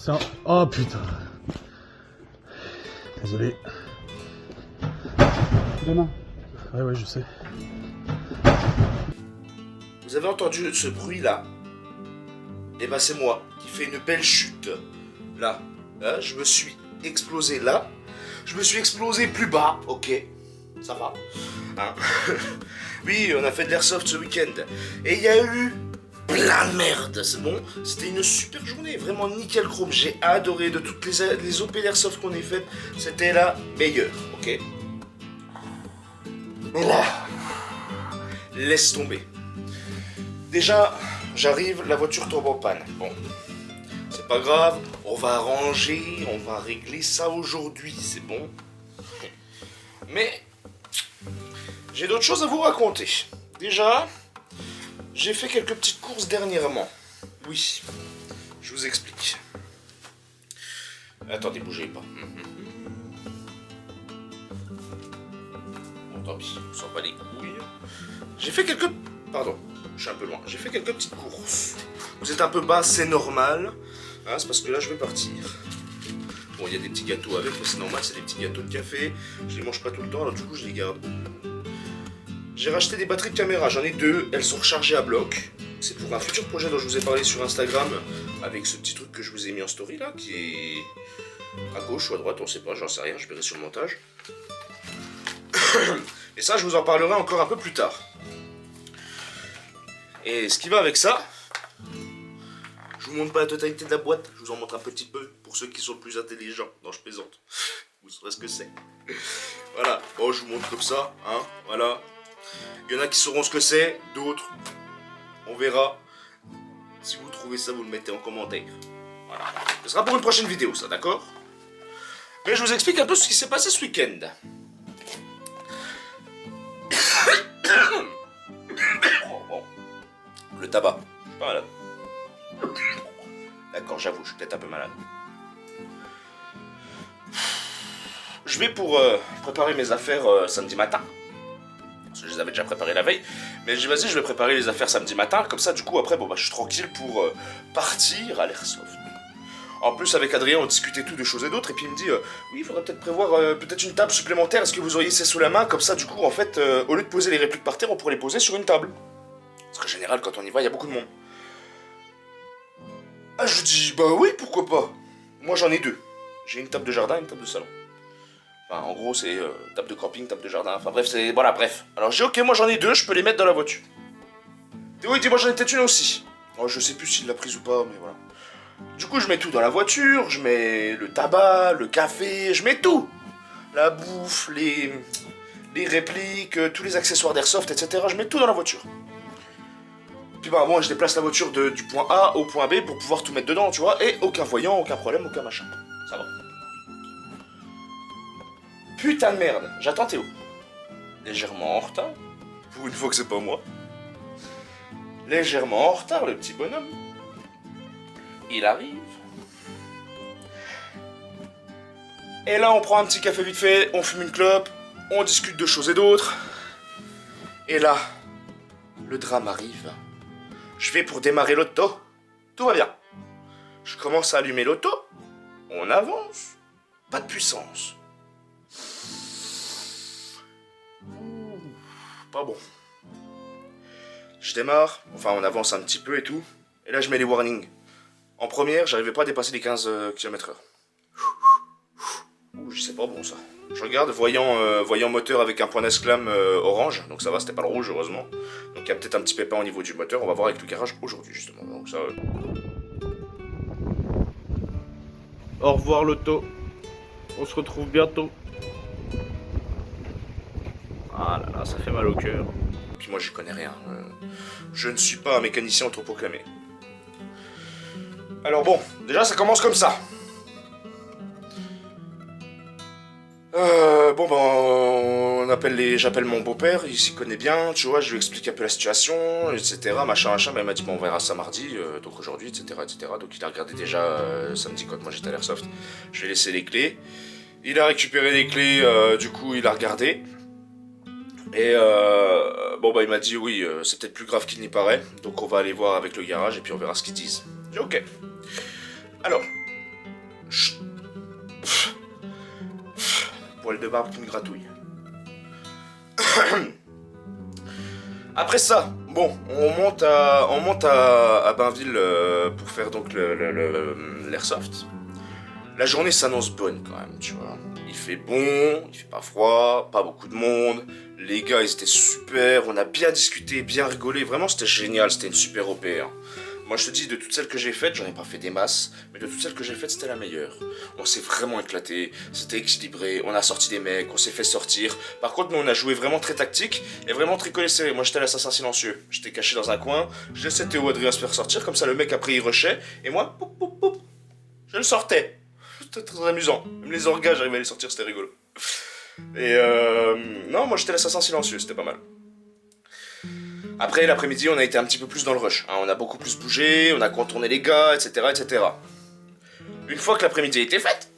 Ça... Oh putain. Désolé. Demain. Ouais, je sais. Vous avez entendu ce bruit-là? Eh ben c'est moi qui fais une belle chute. Là, je me suis explosé là. Je me suis explosé plus bas, ok. Ça va. Hein. Oui, on a fait de l'airsoft ce week-end. Et il y a eu plein de merde, c'est bon. C'était une super journée, vraiment nickel chrome. J'ai adoré de toutes les OP d'airsoft qu'on ait faites. C'était la meilleure, ok. Mais là, laisse tomber. Déjà, j'arrive, la voiture tombe en panne. Bon, c'est pas grave, on va arranger, on va régler ça aujourd'hui, c'est bon. Mais, j'ai d'autres choses à vous raconter. Déjà, j'ai fait quelques petites courses dernièrement. Oui, je vous explique. Attendez, bougez pas. Bon, tant pis, on s'en bat les couilles. J'ai fait quelques... Pardon. Je suis un peu loin. J'ai fait quelques petites courses. Vous êtes un peu bas, c'est normal. Hein, c'est parce que là, je vais partir. Bon, il y a des petits gâteaux avec, mais c'est normal, c'est des petits gâteaux de café. Je les mange pas tout le temps, alors du coup, je les garde. J'ai racheté des batteries de caméra. J'en ai deux. Elles sont rechargées à bloc. C'est pour un futur projet dont je vous ai parlé sur Instagram. Avec ce petit truc que je vous ai mis en story, là, qui est à gauche ou à droite, on sait pas, j'en sais rien. Je verrai sur le montage. Et ça, je vous en parlerai encore un peu plus tard. Et ce qui va avec ça, je vous montre pas la totalité de la boîte, je vous en montre un petit peu pour ceux qui sont plus intelligents. Non, je plaisante. Vous saurez ce que c'est. Voilà, bon, je vous montre comme ça, hein, voilà. Il y en a qui sauront ce que c'est, d'autres, on verra. Si vous trouvez ça, vous le mettez en commentaire. Voilà, ce sera pour une prochaine vidéo, ça, d'accord? Mais je vous explique un peu ce qui s'est passé ce week-end. Le tabac, je suis pas malade. D'accord, j'avoue, je suis peut-être un peu malade. Je vais pour préparer mes affaires samedi matin. Parce que je les avais déjà préparées la veille. Mais j'ai dit, vas-y, je vais préparer les affaires samedi matin. Comme ça, du coup, après, bon, bah, je suis tranquille pour partir à l'airsoft. En plus, avec Adrien, on discutait tout de choses et d'autres. Et puis il me dit, oui, il faudrait peut-être prévoir peut-être une table supplémentaire. Est-ce que vous auriez ça sous la main? Comme ça, du coup, en fait, au lieu de poser les répliques par terre, on pourrait les poser sur une table. Parce qu'en général, quand on y va, il y a beaucoup de monde. Ah, je dis, bah oui, pourquoi pas. Moi, j'en ai deux. J'ai une table de jardin et une table de salon. Enfin, en gros, c'est table de camping, table de jardin. Enfin, bref, c'est... Voilà, bref. Alors, j'ai dit, ok, moi, j'en ai deux, je peux les mettre dans la voiture. Et oui, dis-moi, j'en ai peut-être une aussi. Oh, je sais plus s'il l'a prise ou pas, mais voilà. Du coup, je mets tout dans la voiture. Je mets le tabac, le café, je mets tout. La bouffe, les répliques, tous les accessoires d'airsoft, etc. Je mets tout dans la voiture. Puis bah bon, je déplace la voiture du point A au point B pour pouvoir tout mettre dedans, tu vois, et aucun voyant, aucun problème, aucun machin. Ça va. Putain de merde, j'attends Théo. Légèrement en retard. Pour une fois que c'est pas moi. Légèrement en retard, le petit bonhomme. Il arrive. Et là, on prend un petit café vite fait, on fume une clope, on discute de choses et d'autres. Et là, le drame arrive. Je vais pour démarrer l'auto. Tout va bien. Je commence à allumer l'auto. On avance. Pas de puissance. Pas bon. Je démarre. Enfin, on avance un petit peu et tout. Et là, je mets les warnings. En première, j'arrivais pas à dépasser les 15 km/h. Ouh, c'est pas bon ça. Je regarde, voyant moteur avec un point d'exclame orange, donc ça va, c'était pas le rouge heureusement. Donc il y a peut-être un petit pépin au niveau du moteur, on va voir avec le garage aujourd'hui justement. Donc ça. Au revoir l'auto. On se retrouve bientôt. Ah là là, ça fait mal au cœur. Puis moi j'y connais rien. Je ne suis pas un mécanicien autoproclamé. Alors bon, déjà ça commence comme ça. Bon ben, j'appelle mon beau-père, il s'y connaît bien, tu vois, je lui explique un peu la situation, etc. Machin, ben il m'a dit bon on verra ça mardi, donc aujourd'hui, etc., etc. Donc il a regardé déjà samedi quand moi j'étais à l'airsoft. Je lui ai laissé les clés. Il a récupéré les clés, du coup il a regardé. Et bon bah il m'a dit oui, c'est peut-être plus grave qu'il n'y paraît, donc on va aller voir avec le garage et puis on verra ce qu'ils disent. J'ai dit ok. Alors, Chut. Poil de barbe qui me gratouille. Après ça, bon, on monte à Bainville pour faire donc l'airsoft. La journée s'annonce bonne quand même, tu vois. Il fait bon, il fait pas froid, pas beaucoup de monde. Les gars, ils étaient super, on a bien discuté, bien rigolé. Vraiment, c'était génial, c'était une super OP. Hein. Moi, je te dis, de toutes celles que j'ai faites, j'en ai pas fait des masses, mais de toutes celles que j'ai faites, c'était la meilleure. On s'est vraiment éclaté, c'était équilibré, on a sorti des mecs, on s'est fait sortir. Par contre, nous, on a joué vraiment très tactique et vraiment très collé serré. Moi, j'étais l'assassin silencieux. J'étais caché dans un coin, je laissais Théo Adrien se faire sortir, comme ça, le mec, après, il rushait, et moi, poup, poup, poup, je le sortais. C'était très amusant. Même les orgas, j'arrivais à les sortir, c'était rigolo. Et non, moi, j'étais l'assassin silencieux, c'était pas mal. Après, l'après-midi, on a été un petit peu plus dans le rush. Hein. On a beaucoup plus bougé, on a contourné les gars, etc., etc. Une fois que l'après-midi a été faite,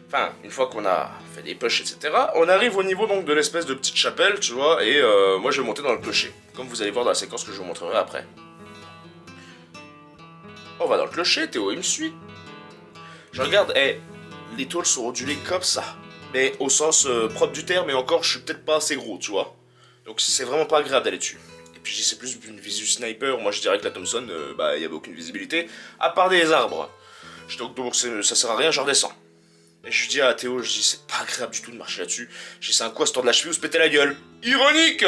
enfin, une fois qu'on a fait des pushs, etc., on arrive au niveau donc de l'espèce de petite chapelle, tu vois, et moi je vais monter dans le clocher, comme vous allez voir dans la séquence que je vous montrerai après. On va dans le clocher, Théo il me suit. Je regarde, les tôles sont ondulées comme ça, mais au sens propre du terme, et encore je suis peut-être pas assez gros, tu vois. Donc c'est vraiment pas agréable d'aller dessus. Et puis c'est plus une visu sniper, moi je dirais que la Thompson, il y avait aucune visibilité, à part des arbres. Donc ça sert à rien, je redescends. Et je dis à Théo, je dis c'est pas agréable du tout de marcher là-dessus. Je dis c'est un coup à se tordre la cheville ou se péter la gueule. Ironique.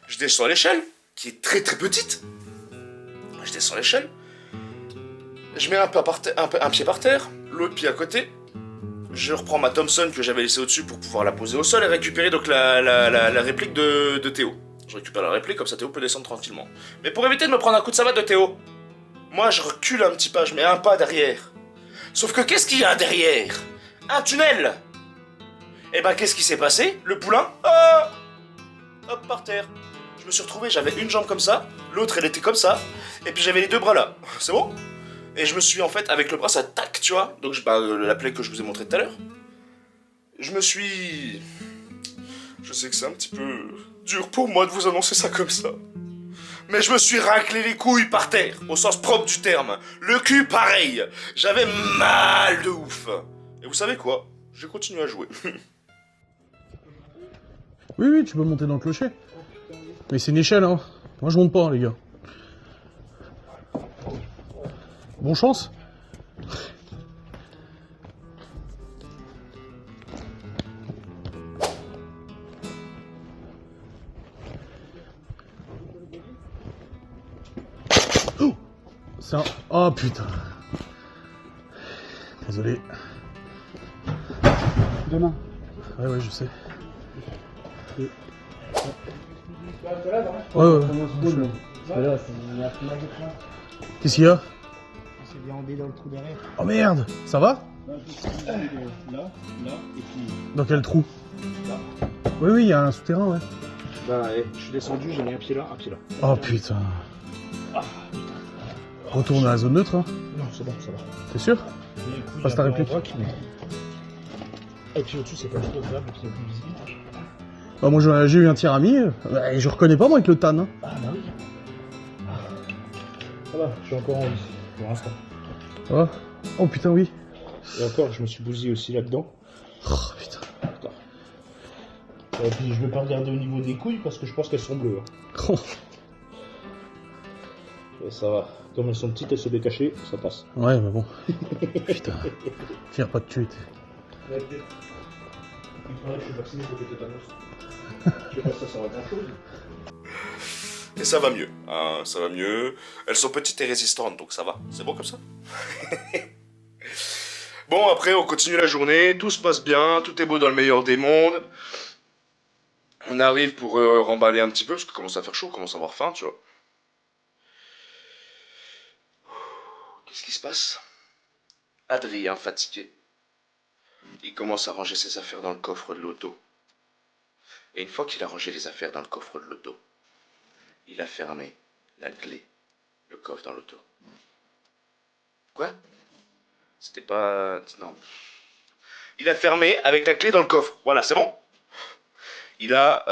Je descends l'échelle, qui est très très petite. Je descends l'échelle. Je mets un pied par terre, l'autre pied à côté. Je reprends ma Thompson que j'avais laissée au-dessus pour pouvoir la poser au sol et récupérer donc la réplique de Théo. Je récupère la réplique, comme ça Théo peut descendre tranquillement. Mais pour éviter de me prendre un coup de savate de Théo, moi je recule un petit pas, je mets un pas derrière. Sauf que qu'est-ce qu'il y a derrière? Un tunnel. Et ben qu'est-ce qui s'est passé? Le poulain, hop, par terre. Je me suis retrouvé, j'avais une jambe comme ça, l'autre elle était comme ça, et puis j'avais les deux bras là. C'est bon? Et je me suis en fait, avec le bras, ça tac, tu vois. Donc la plaie que je vous ai montré tout à l'heure. Je me suis... Je sais que c'est un petit peu dur pour moi de vous annoncer ça comme ça. Mais je me suis raclé les couilles par terre, au sens propre du terme. Le cul, pareil. J'avais mal de ouf. Et vous savez quoi? J'ai continué à jouer. Oui, oui, tu peux monter dans le clocher. Mais c'est une échelle, hein. Moi, je monte pas, les gars. Bonne chance. Oh, ça... Oh, putain. Désolé. Demain. Ouais, ouais, je sais. Et- Ouais, ouais. Qu'est-ce qu'il y a? C'est viandé dans le trou derrière. Oh merde, ça va? Là, et puis Dans quel trou? là. Oui, oui, il y a un souterrain, ouais. Bah, je suis descendu, j'ai mis un pied là, un pied là. Oh putain. Retourne à la zone neutre, hein. Non, c'est bon, ça va. T'es sûr? Passe ta réplique. Et puis au-dessus, c'est pas du tout agréable, puis il y a plus de visibilité. Bah, moi, j'ai eu un tir ami, et je reconnais pas, moi, avec le TAN. Hein. Ah, bah oui. Ça va, je suis encore en vie, pour l'instant. Ça va? Oh putain, oui. Et encore, je me suis bousillé aussi là-dedans. Oh putain. Et puis je vais pas regarder au niveau des couilles parce que je pense qu'elles sont bleues. Hein. Oh. Et ça va. Comme elles sont petites, elles se décachent, ça passe. Ouais, mais bon. Putain. Fier pas de tuer. Ouais, je suis vacciné contre le tétanos. Je sais pas si ça sert à grand chose. Et ça va mieux, hein, ça va mieux. Elles sont petites et résistantes, donc ça va. C'est bon comme ça? Bon, après, on continue la journée, tout se passe bien, tout est beau dans le meilleur des mondes. On arrive pour remballer un petit peu, parce que commence à faire chaud, on commence à avoir faim, tu vois. Qu'est-ce qui se passe? Adrien, fatigué. Il commence à ranger ses affaires dans le coffre de l'auto. Et une fois qu'il a rangé les affaires dans le coffre de l'auto, il a fermé la clé, le coffre dans l'auto. Quoi? C'était pas... Non. Il a fermé avec la clé dans le coffre. Voilà, c'est bon. Il a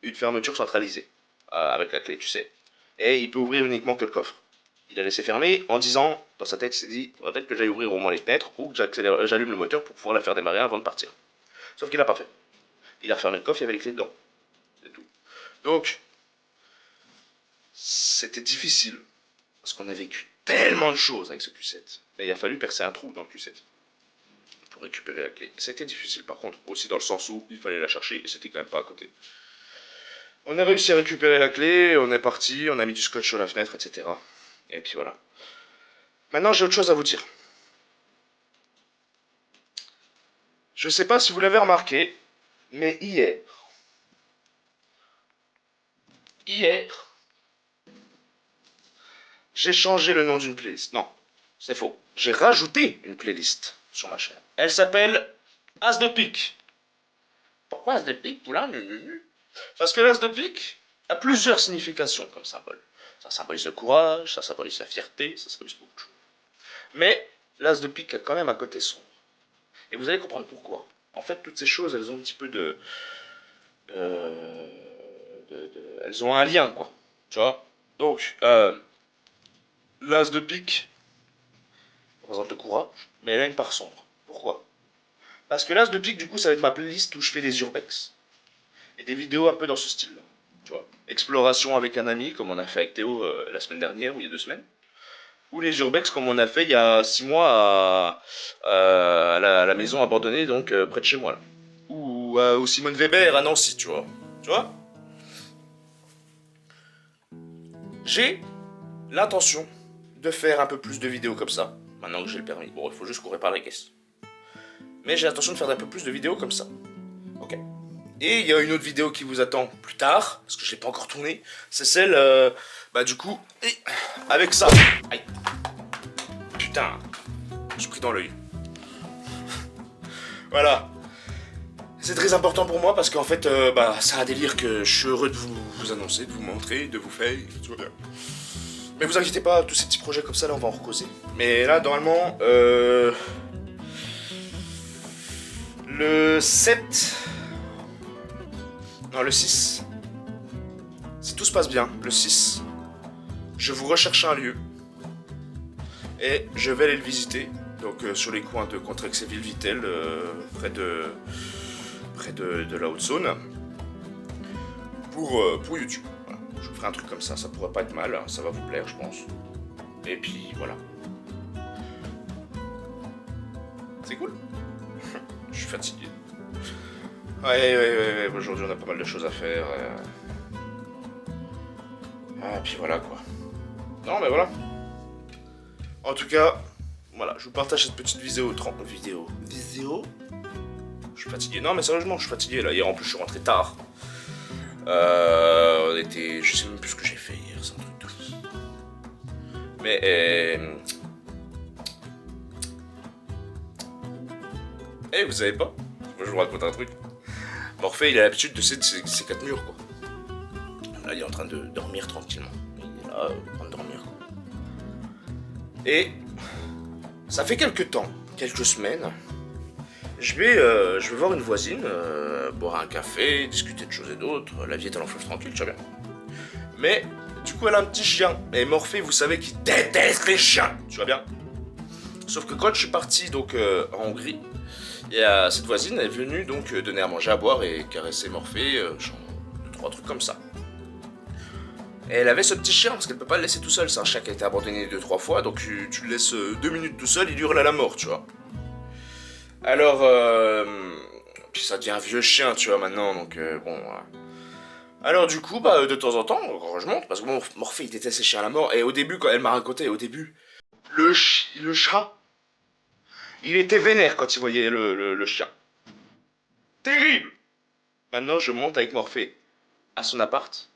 une fermeture centralisée avec la clé, tu sais. Et il peut ouvrir uniquement que le coffre. il a laissé fermer en disant, dans sa tête, il s'est dit, faudrait peut-être que j'aille ouvrir au moins les fenêtres ou que j'allume le moteur pour pouvoir la faire démarrer avant de partir. Sauf qu'il l'a pas fait. Il a refermé le coffre, il y avait les clés dedans. C'est tout. Donc, c'était difficile. Parce qu'on a vécu tellement de choses avec ce Q7. Mais il a fallu percer un trou dans le Q7. Pour récupérer la clé. C'était difficile par contre. Aussi dans le sens où il fallait la chercher et c'était quand même pas à côté. On a réussi à récupérer la clé, on est parti, on a mis du scotch sur la fenêtre, etc. Et puis voilà. Maintenant j'ai autre chose à vous dire. Je sais pas si vous l'avez remarqué, mais hier, j'ai changé le nom d'une playlist. Non, c'est faux. J'ai rajouté une playlist sur ma chaîne. Elle s'appelle As de pique. Pourquoi As de pique, Poulain? Parce que l'As de pique a plusieurs significations comme symbole. Ça symbolise le courage, ça symbolise la fierté, ça symbolise beaucoup de choses. Mais l'As de pique a quand même un côté sombre. Et vous allez comprendre pourquoi. En fait, toutes ces choses, elles ont un petit peu elles ont un lien, quoi. Tu vois? Donc, l'As de pique représente le courage, mais elle a une part sombre. Pourquoi? Parce que l'As de pique, du coup, ça va être ma playlist où je fais des urbex. Et des vidéos un peu dans ce style-là. Tu vois? Exploration avec un ami, comme on a fait avec Théo la semaine dernière, ou il y a 2 semaines. Ou les urbex, comme on a fait il y a 6 mois à la maison abandonnée, donc près de chez moi, là. Ou au Simone Weber à Nancy, tu vois? Tu vois? J'ai l'intention de faire un peu plus de vidéos comme ça, maintenant que j'ai le permis. Bon, il faut juste qu'on répare les caisses. Mais j'ai l'intention de faire un peu plus de vidéos comme ça. Ok. Et il y a une autre vidéo qui vous attend plus tard, parce que je l'ai pas encore tournée. C'est celle, du coup, avec ça. Aïe. Putain, je suis pris dans l'œil. Voilà. C'est très important pour moi parce qu'en fait, c'est un délire que je suis heureux de vous annoncer, de vous montrer, de vous faire, tout va bien. Mais vous inquiétez pas, tous ces petits projets comme ça, là, on va en recauser. Mais là, normalement, le 7... Non, le 6. Si tout se passe bien, le 6, je vous recherche un lieu. Et je vais aller le visiter. Donc, sur les coins de Contrex et Villevitel, près de la Haute-Saône. Pour YouTube. Voilà. Je vous ferai un truc comme ça pourrait pas être mal, hein, ça va vous plaire, je pense. Et puis, voilà. C'est cool. Je suis fatigué. Ouais, aujourd'hui on a pas mal de choses à faire. Ah, puis voilà quoi. Non, mais voilà. En tout cas, voilà, je vous partage cette petite vidéo. Vidéo. Je suis fatigué. Non, mais sérieusement, je suis fatigué là. Hier en plus, je suis rentré tard. On était. Je sais même plus ce que j'ai fait hier, c'est un truc de fou. Mais. Vous savez pas? Moi, je vous raconte un truc. Morphée, il a l'habitude de ces 4 murs, quoi. Là, il est en train de dormir tranquillement. Il est là, en train de dormir, quoi. Et ça fait quelques temps, quelques semaines, je vais voir une voisine, boire un café, discuter de choses et d'autres. La vie est à l'enfleuve tranquille, tu vois bien. Mais du coup, elle a un petit chien. Et Morphée, vous savez qu'il déteste les chiens, tu vois bien. Sauf que quand je suis parti donc en Hongrie, et cette voisine est venue donc donner à manger, à boire et caresser Morphée, genre 2-3 trucs comme ça. Et elle avait ce petit chien parce qu'elle peut pas le laisser tout seul, c'est un chien qui a été abandonné 2-3 fois, donc tu le laisses 2 minutes tout seul, il hurle à la mort, tu vois. Alors, puis ça devient un vieux chien, tu vois, maintenant, donc bon, voilà. Alors du coup, de temps en temps, quand je monte, parce que bon, Morphée il déteste les chiens à la mort, et au début, quand elle m'a raconté, le chat, il était vénère quand il voyait le chien. Terrible. Maintenant, je monte avec Morphée à son appart.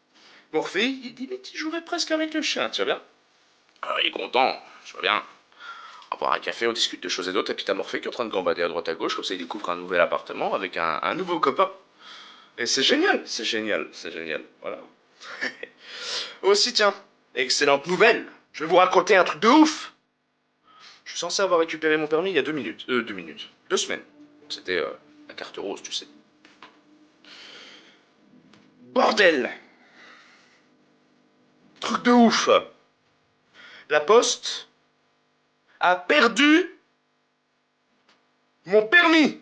Morphée, il dit, mais tu jouerais presque avec le chien, tu vois bien? Alors, il est content, tu vois bien. On va boire un café, on discute de choses et d'autres, et puis t'as Morphée qui est en train de gambader à droite à gauche, comme ça il découvre un nouvel appartement avec un nouveau copain. Et c'est génial, voilà. Aussi, tiens, excellente nouvelle, je vais vous raconter un truc de ouf. Je suis censé avoir récupéré mon permis il y a 2 minutes. 2 semaines. C'était la carte rose, tu sais. Bordel! Truc de ouf! La Poste a perdu mon permis.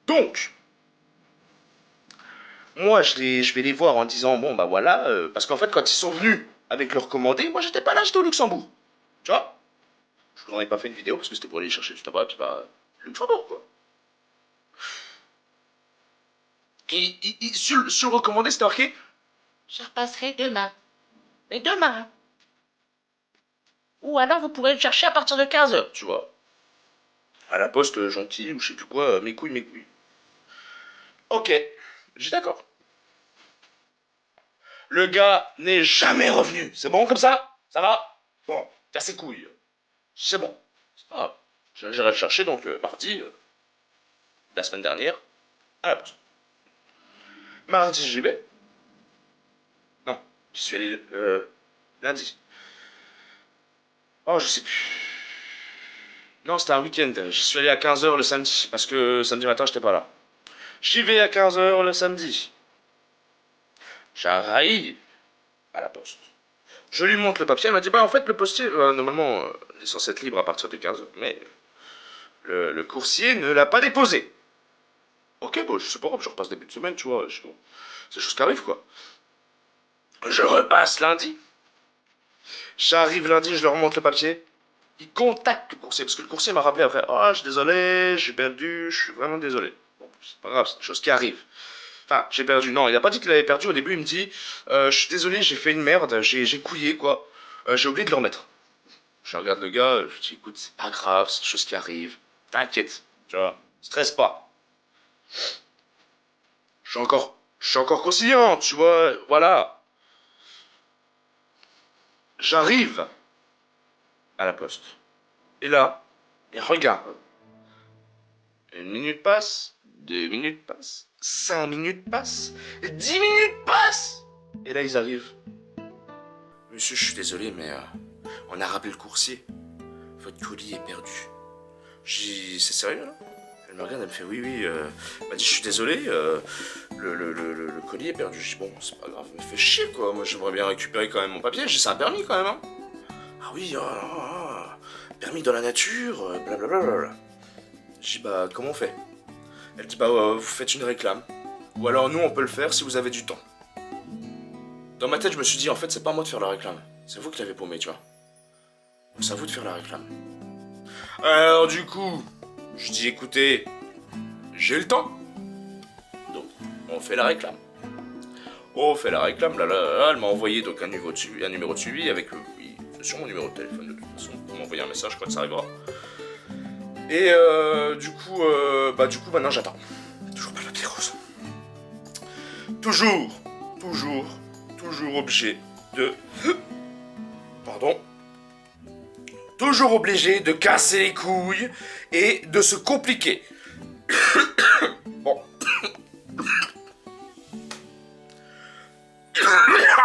Donc, moi, je vais les voir en disant, bon, bah voilà, parce qu'en fait, quand ils sont venus avec leur commandé, moi, j'étais pas là, j'étais au Luxembourg. Tu vois? Je vous en ai pas fait une vidéo parce que c'était pour aller chercher du tabac, puis bah, Luxembourg, quoi. Et sur le recommandé, c'était marqué, je repasserai demain. Et demain. Ou alors, vous pourrez le chercher à partir de 15h, tu vois. À la poste, gentil, ou je sais plus quoi, mes couilles, mes couilles. Ok, j'ai d'accord. Le gars n'est jamais revenu. C'est bon comme ça? Ça va? Bon, t'as ses couilles. C'est bon. Ah, j'irai le chercher donc mardi, la semaine dernière, à la poste. Mardi, j'y vais. Non, j'y suis allé lundi. Oh, je sais plus. Non, c'était un week-end. J'y suis allé à 15h le samedi, parce que samedi matin, j'étais pas là. J'y vais à 15h le samedi. J'arrive à la poste. Je lui montre le papier, elle m'a dit, bah en fait le postier, normalement, il est censé être libre à partir de 15h, mais le coursier ne l'a pas déposé. Ok, bon, je sais pas grave, je repasse début de semaine, tu vois, bon, c'est des choses qui arrivent, quoi. Je repasse lundi. J'arrive lundi, je leur montre le papier. Ils contactent le coursier, parce que le coursier m'a rappelé après, ah, je suis désolé, j'ai perdu, je suis vraiment désolé. Bon, c'est pas grave, c'est des choses qui arrivent. Enfin, j'ai perdu. Non, il a pas dit qu'il avait perdu. Au début, il me dit je suis désolé, j'ai fait une merde, j'ai couillé, quoi. J'ai oublié de le remettre. Je regarde le gars, je dis écoute, c'est pas grave, c'est des choses qui arrivent. T'inquiète, tu vois. Stresse pas. Je suis encore conciliant, tu vois, voilà. J'arrive à la poste. Et là, et regarde. 1 minute passe, 2 minutes passent, 5 minutes passent, 10 minutes passent. Et là, ils arrivent. Monsieur, je suis désolé, mais on a rappelé le coursier. Votre colis est perdu. J'ai dit, c'est sérieux là? Elle me regarde, elle me fait oui, oui. Elle m'a dit, je suis désolé, le colis est perdu. Je dis, bon, c'est pas grave, me fait chier quoi. Moi, j'aimerais bien récupérer quand même mon papier. J'ai, c'est un permis quand même, hein. Ah oui, permis dans la nature, blablabla. Je dis, bah, comment on fait? Elle dit, bah, vous faites une réclame. Ou alors, nous, on peut le faire si vous avez du temps. Dans ma tête, je me suis dit, en fait, c'est pas à moi de faire la réclame. C'est vous qui l'avez paumé, tu vois. Donc, c'est à vous de faire la réclame. Alors, du coup, je dis, écoutez, j'ai le temps. Donc, on fait la réclame. On fait la réclame, là, elle m'a envoyé donc un numéro de suivi avec oui, c'est sur mon numéro de téléphone de toute façon. Pour m'envoyer un message quand ça arrivera. Et du coup, maintenant j'attends. Toujours pas la papier rose. Toujours obligé de... Pardon. Toujours obligé de casser les couilles et de se compliquer. Bon.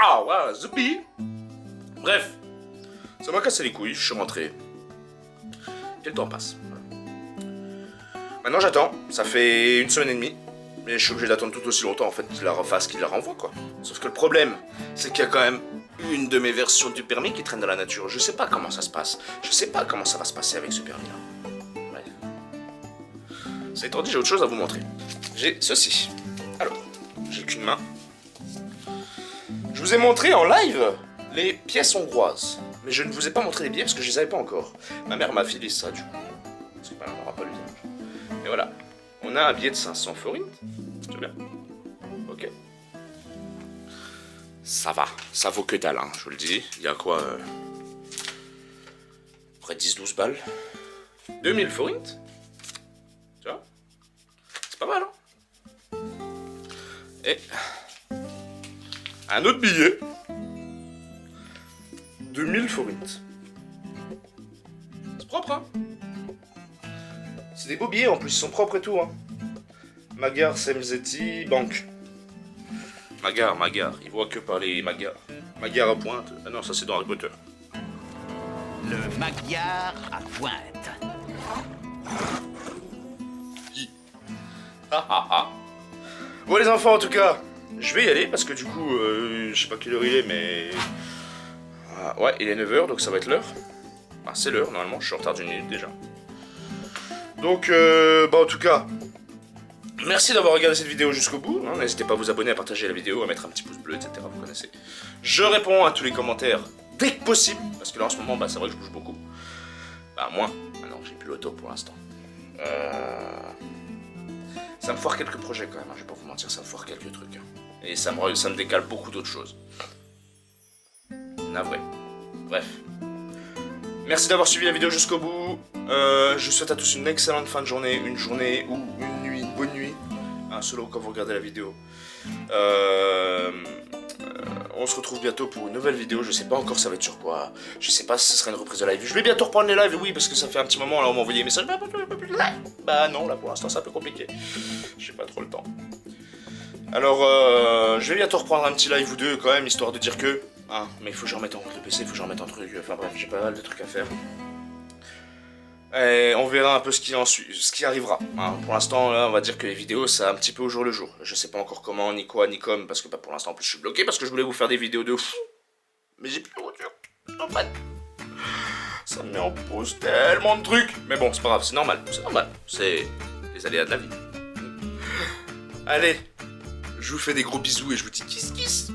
Ah, voilà, zoupi. Bref. Ça m'a cassé les couilles, je suis rentré. Et le temps passe. Maintenant j'attends. Ça fait 1 semaine et demie. Mais je suis obligé d'attendre tout aussi longtemps en fait qu'il la refasse, qu'il la renvoie quoi. Sauf que le problème, c'est qu'il y a quand même une de mes versions du permis qui traîne dans la nature. Je sais pas comment ça se passe. Je sais pas comment ça va se passer avec ce permis là. Bref. Ça étant dit, j'ai autre chose à vous montrer. J'ai ceci. Alors, j'ai qu'une main. Je vous ai montré en live les pièces hongroises. Mais je ne vous ai pas montré les billets parce que je les avais pas encore. Ma mère m'a filé ça du coup. Parce qu'elle n'aura pas l'usage. Et voilà. On a un billet de 500 forints. C'est bien. Ok. Ça va. Ça vaut que dalle, hein, je vous le dis. Il y a quoi près de 10-12 balles. 2000 forints. Tu vois? C'est pas mal, hein? Et... un autre billet. 2000 forints. C'est propre, hein? C'est des beaux billets en plus, ils sont propres et tout, hein. Magyar Szemzeti Bank. Magyar, il voit que par les Magyars. Magyar à pointe. Ah non, ça c'est dans Harry Potter. Le Magyar à pointe. Bon les enfants en tout cas, je vais y aller parce que du coup, je sais pas quelle heure il est mais... Ouais, il est 9h, donc ça va être l'heure. Enfin, c'est l'heure, normalement, je suis en retard d'une minute déjà. Donc, en tout cas, merci d'avoir regardé cette vidéo jusqu'au bout. Hein. N'hésitez pas à vous abonner, à partager la vidéo, à mettre un petit pouce bleu, etc. Vous connaissez. Je réponds à tous les commentaires dès que possible, parce que là, en ce moment, c'est vrai que je bouge beaucoup. Moins. Maintenant, j'ai plus l'auto pour l'instant. Ça me foire quelques projets quand même, hein, je vais pas vous mentir, ça me foire quelques trucs. Hein. Et ça me décale beaucoup d'autres choses. Navré. Bref. Merci d'avoir suivi la vidéo jusqu'au bout. Je vous souhaite à tous une excellente fin de journée, une journée ou une nuit, une bonne nuit. Selon quand vous regardez la vidéo. On se retrouve bientôt pour une nouvelle vidéo, je sais pas encore ça va être sur quoi. Je sais pas si ce sera une reprise de live. Je vais bientôt reprendre les lives, oui, parce que ça fait un petit moment, là on m'a envoyé des messages. Bah non, là pour l'instant c'est un peu compliqué. J'ai pas trop le temps. Alors, je vais bientôt reprendre un petit live ou deux quand même, histoire de dire que... Hein, mais il faut que je remette en route le PC, il faut que je remette un truc. Enfin bref, j'ai pas mal de trucs à faire. Et on verra un peu ce qui arrivera. Hein. Pour l'instant, là, on va dire que les vidéos, c'est un petit peu au jour le jour. Je sais pas encore comment, ni quoi, ni comme, parce que pour l'instant, en plus, je suis bloqué, parce que je voulais vous faire des vidéos de fou. Mais j'ai plus de voiture. En fait, ça me met en pause tellement de trucs. Mais bon, c'est pas grave, c'est normal. C'est normal. C'est les aléas de la vie. Allez, je vous fais des gros bisous et je vous dis kiss kiss.